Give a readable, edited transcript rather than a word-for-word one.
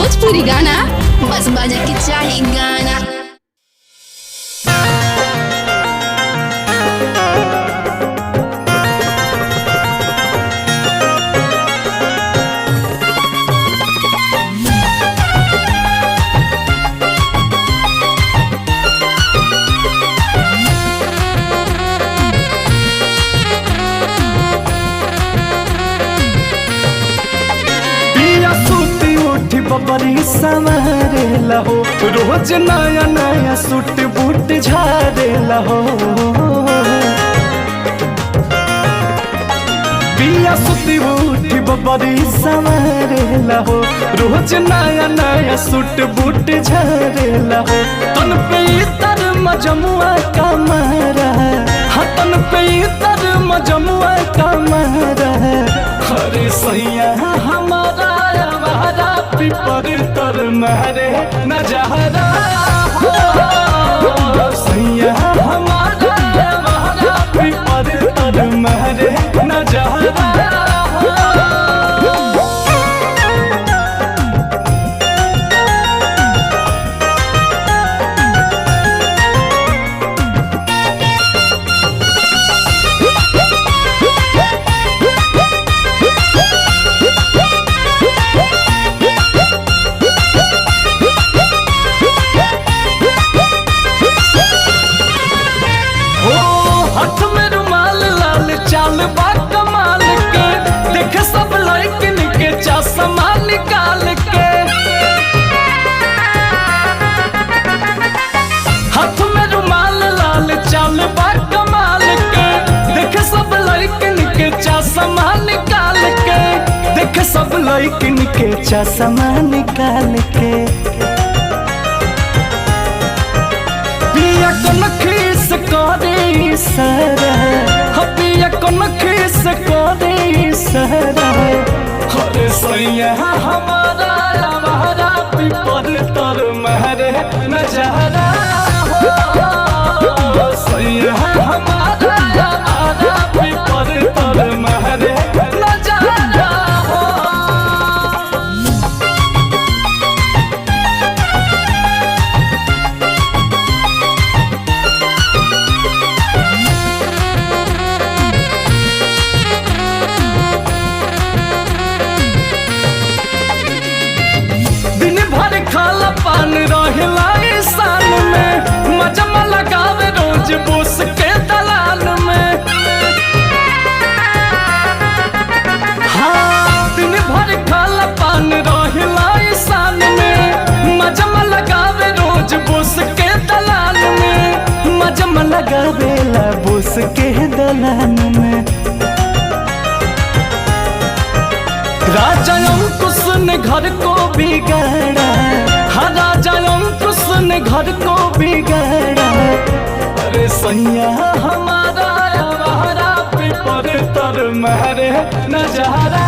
भोजपुरी गाना बस बजे के चाही गाना। बबरी संवरे लहो रोज नया नया सूट बूट झारे लहो पिया सुती बूटी बबरी संवरे लहो रोज नया नया सूट बूट झारे लहो तन पे तर मजमुआ का मारा तन पे तर मजमुआ का मारा अरे सैया हमारा पिपर तर महरे नजहरा सैया हमारा पिपर तर महरे नजहरा। हाथ में रुमाल लाल चाल बा कमाल के देख सब लड़किन के चश्मा निकाल के हाथ में रुमाल लाल चाल बा कमाल के देख सब लड़किन के चश्मा निकाल के देख सब लड़किन के चश्मा निकाल के पिया कौन खीस करे सरा पिया कौन खीस करे सरा अरे सैया हमारा पिपर तर महरे नजहरा सैया हमारा पिपर तर महरे नजहरा। खाला पान रहेला ईशान में मजमा लगावे रोज बोस के दलाल में हाँ दिन भर खाला पान रहेला ईशान में मजमा लगावे रोज बोस के दलाल में मजमा लगावेला बोस के दलाल में राजा अंकुश ने घर को बिगाड़ा राजा अंकुश ने घर को बिगाड़ा अरे सैया हमारा पिपर तर महरे नजहरा।